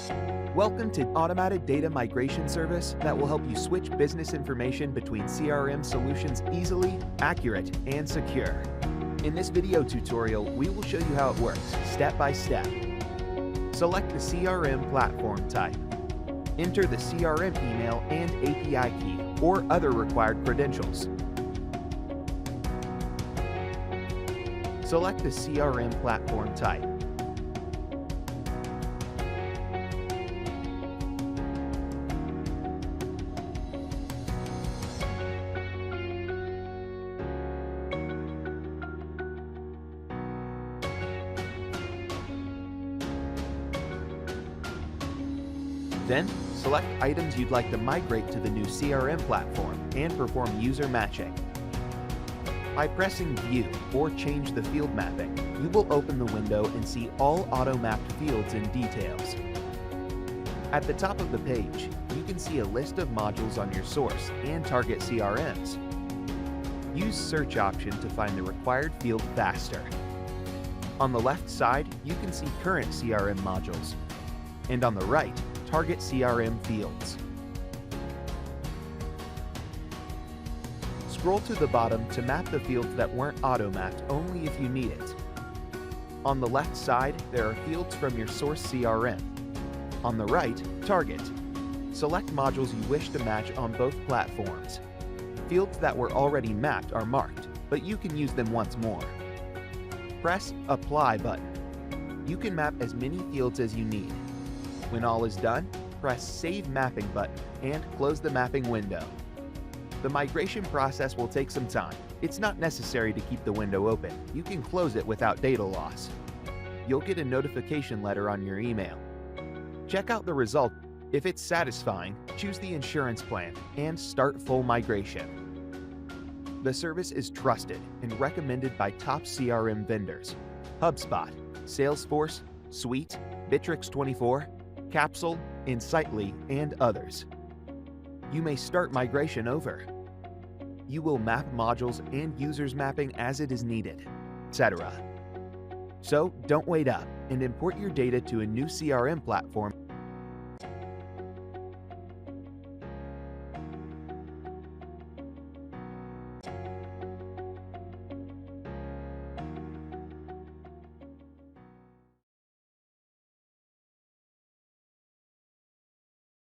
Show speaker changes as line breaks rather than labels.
Welcome to Automated Data Migration Service that will help you switch business information between CRM solutions easily, accurate, and secure. In this video tutorial, we will show you how it works, step by step. Select the CRM platform type. Enter the CRM email and API key or other required credentials. Select the CRM platform type. Then, select items you'd like to migrate to the new CRM platform and perform user matching. By pressing View or Change the Field Mapping, you will open the window and see all auto-mapped fields and details. At the top of the page, you can see a list of modules on your source and target CRMs. Use Search option to find the required field faster. On the left side, you can see current CRM modules, and on the right, target CRM fields. Scroll to the bottom to map the fields that weren't auto-mapped only if you need it. On the left side, there are fields from your source CRM. On the right, target. Select modules you wish to match on both platforms. Fields that were already mapped are marked, but you can use them once more. Press Apply button. You can map as many fields as you need. When all is done, press Save Mapping button and close the mapping window. The migration process will take some time. It's not necessary to keep the window open. You can close it without data loss. You'll get a notification letter on your email. Check out the result. If it's satisfying, choose the insurance plan and start full migration. The service is trusted and recommended by top CRM vendors: HubSpot, Salesforce, Suite, Bitrix24, Capsule, Insightly, and others. You may start migration over. You will map modules and users mapping as it is needed, etc. So don't wait up and import your data to a new CRM platform